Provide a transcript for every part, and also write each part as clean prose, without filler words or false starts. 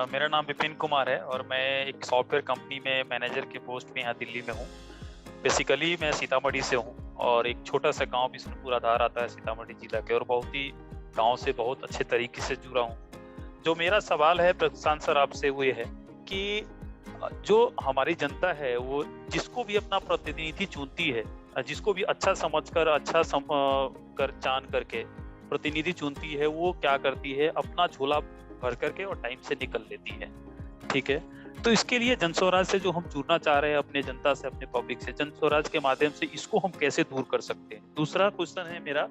मेरा नाम विपिन कुमार है और मैं एक सॉफ्टवेयर कंपनी में मैनेजर के पोस्ट पे यहाँ दिल्ली में हूँ। बेसिकली मैं सीतामढ़ी से हूँ और एक छोटा सा गांव बिशनपुर आधार आता है सीतामढ़ी जिला के, और बहुत ही गांव से बहुत अच्छे तरीके से जुड़ा हूँ। जो मेरा सवाल है प्रशांत सर आपसे वो ये है कि जो हमारी जनता है वो जिसको भी अपना प्रतिनिधि चुनती है, जिसको भी अच्छा समझकर कर जान करके प्रतिनिधि चुनती है, वो क्या करती है, अपना झोला भर करके और टाइम से निकल लेती है। ठीक है, तो इसके लिए जन स्वराज से जो हम जुड़ना चाह रहे हैं अपने जनता से, अपने पब्लिक से, जन स्वराज के माध्यम से इसको हम कैसे दूर कर सकते हैं। दूसरा क्वेश्चन है मेरा,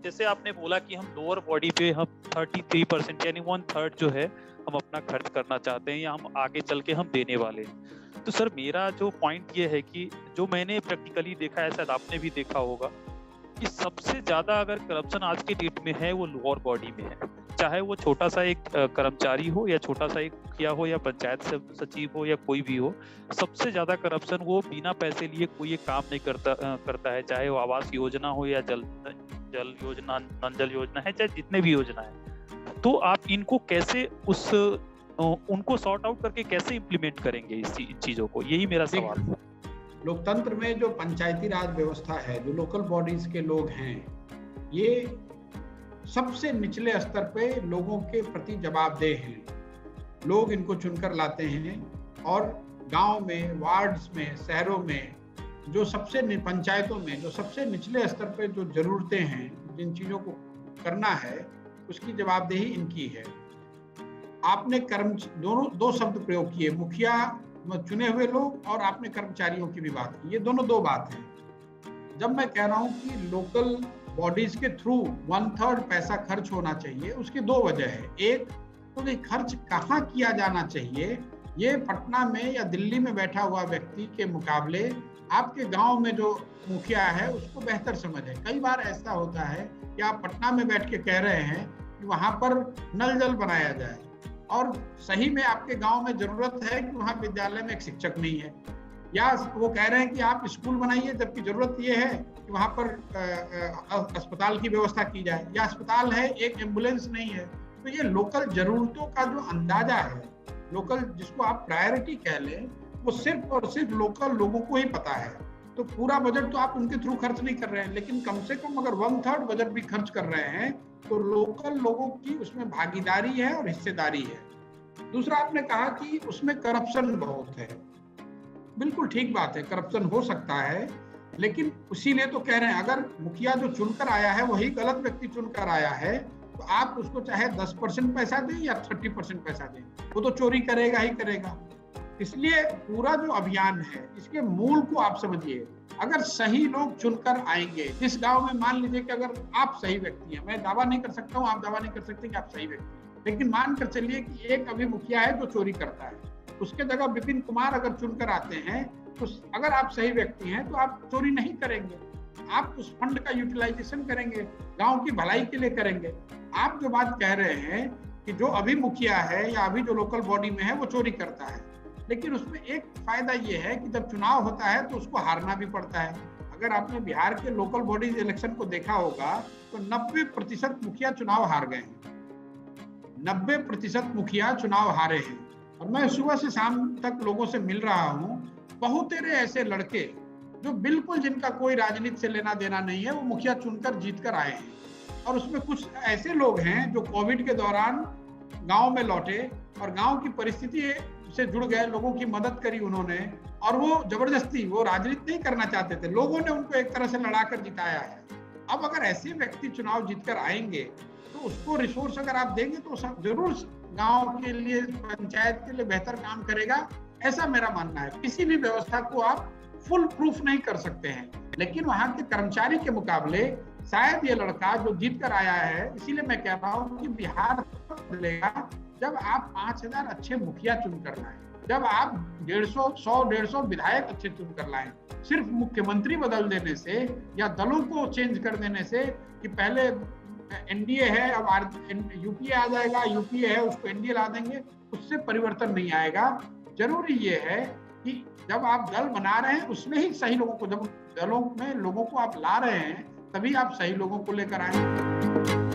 जैसे आपने बोला कि हम लोअर बॉडी पे हम 33% यानी 1/3 जो है हम अपना खर्च करना चाहते हैं या हम आगे चल के हम देने वाले हैं। तो सर मेरा जो पॉइंट ये है कि जो मैंने प्रैक्टिकली देखा है, शायद आपने भी देखा होगा कि सबसे ज्यादा अगर करप्शन आज की डेट में है वो लोअर बॉडी में है। चाहे वो छोटा सा एक कर्मचारी हो या छोटा सा एक मुखिया हो या पंचायत सचिव हो या कोई भी हो, सबसे ज्यादा करप्शन वो बिना पैसे लिए कोई एक काम नहीं करता है। चाहे वो आवास योजना हो या जल योजना, नल जल योजना है, चाहे जितने भी योजना है। तो आप इनको कैसे उनको सॉर्ट आउट करके कैसे इम्प्लीमेंट करेंगे इस चीजों को, यही मेरा सवाल है। लोकतंत्र में जो पंचायती राज व्यवस्था है, जो लोकल बॉडीज के लोग हैं, ये सबसे निचले स्तर पे लोगों के प्रति जवाबदेह हैं। लोग इनको चुनकर लाते हैं और गांव में, वार्ड्स में, शहरों में, जो सबसे पंचायतों में जो सबसे निचले स्तर पे जो जरूरतें हैं, जिन चीजों को करना है, उसकी जवाबदेही इनकी है। आपने दो शब्द प्रयोग किए, मुखिया, चुने हुए लोग, और आपने कर्मचारियों की भी बात की। ये दोनों दो बात है। जब मैं कह रहा हूं कि लोकल बॉडीज के थ्रू 1/3 पैसा खर्च होना चाहिए, उसकी दो वजह है। एक तो ये खर्च कहाँ किया जाना चाहिए, ये पटना में या दिल्ली में बैठा हुआ व्यक्ति के मुकाबले आपके गांव में जो मुखिया है उसको बेहतर समझ है। कई बार ऐसा होता है कि आप पटना में बैठ के कह रहे हैं कि वहां पर नल जल बनाया जाए, और सही में आपके गांव में जरूरत है कि वहां विद्यालय में एक शिक्षक नहीं है, या वो कह रहे हैं कि आप स्कूल बनाइए, जबकि जरूरत ये है कि वहां पर अस्पताल की व्यवस्था की जाए, या अस्पताल है एक एम्बुलेंस नहीं है। तो ये लोकल जरूरतों का जो अंदाजा है, लोकल जिसको आप प्रायोरिटी कह लें, वो सिर्फ और सिर्फ लोकल लोगों को ही पता है। तो पूरा बजट तो आप उनके थ्रू खर्च नहीं कर रहे हैं, लेकिन कम से कम अगर 1/3 बजट भी खर्च कर रहे हैं तो लोकल लोगों की उसमें भागीदारी है और हिस्सेदारी है। दूसरा, आपने कहा कि उसमें करप्शन बहुत है। बिल्कुल ठीक बात है, करप्शन हो सकता है, लेकिन इसीलिए तो कह रहे हैं अगर मुखिया जो चुनकर आया है वही गलत व्यक्ति चुनकर आया है, तो आप उसको चाहे 10% पैसा दें या 30% पैसा दें, वो तो चोरी करेगा ही करेगा। इसलिए पूरा जो अभियान है, इसके मूल को आप समझिए। अगर सही लोग चुनकर आएंगे, जिस गांव में मान लीजिए कि अगर आप सही व्यक्ति हैं, मैं दावा नहीं कर सकता हूं, आप दावा नहीं कर सकते कि आप सही व्यक्ति हैं, लेकिन मान कर चलिए कि एक अभी मुखिया है जो चोरी करता है, उसके जगह विपिन कुमार अगर चुनकर आते हैं, तो अगर आप सही व्यक्ति हैं तो आप चोरी नहीं करेंगे, आप उस फंड का यूटिलाइजेशन करेंगे, गांव की भलाई के लिए करेंगे। आप जो बात कह रहे हैं कि जो अभी मुखिया है या अभी जो लोकल बॉडी में है वो चोरी करता है, लेकिन उसमें एक फायदा ये है कि जब चुनाव होता है तो उसको हारना भी पड़ता है। अगर आपने बिहार के लोकल बॉडीज इलेक्शन को देखा होगा तो 90% मुखिया चुनाव हार गए हैं। 90% मुखिया चुनाव हारे हैं। और मैं सुबह से शाम तक लोगों से मिल रहा हूँ, बहुत तेरे ऐसे लड़के जो बिल्कुल जिनका कोई राजनीति से लेना देना नहीं है, वो मुखिया चुनकर जीत कर आए हैं। और उसमें कुछ ऐसे लोग हैं जो कोविड के दौरान गांव में लौटे और गांव की परिस्थिति से जुड़ गए, लोगों की मदद करी उन्होंने, और वो जबरदस्ती, वो राजनीति नहीं करना चाहते थे, लोगों ने उनको एक तरह से लड़ाकर जिताया है। अब अगर ऐसे व्यक्ति चुनाव जीतकर आएंगे तो उसको रिसोर्स अगर आप देंगे तो जरूर गांव के लिए, पंचायत के लिए बेहतर काम करेगा, ऐसा मेरा मानना है। किसी भी व्यवस्था को आप फुल प्रूफ नहीं कर सकते हैं, लेकिन वहां के कर्मचारी के मुकाबले शायद ये लड़का जो जीत कर आया है, इसीलिए मैं कह रहा हूँ कि बिहार बदलेगा जब आप 5000 अच्छे मुखिया चुनकर लाएं, जब आप 150 विधायक अच्छे चुनकर लाएं। सिर्फ मुख्यमंत्री बदल देने से या दलों को चेंज कर देने से कि पहले एनडीए है अब यूपीए आ जाएगा, यूपीए है उसको एनडीए ला देंगे, उससे परिवर्तन नहीं आएगा। जरूरी ये है कि जब आप दल बना रहे हैं उसमें ही सही लोगों को, जब दलों में लोगों को आप ला रहे हैं तभी आप सही लोगों को लेकर आए।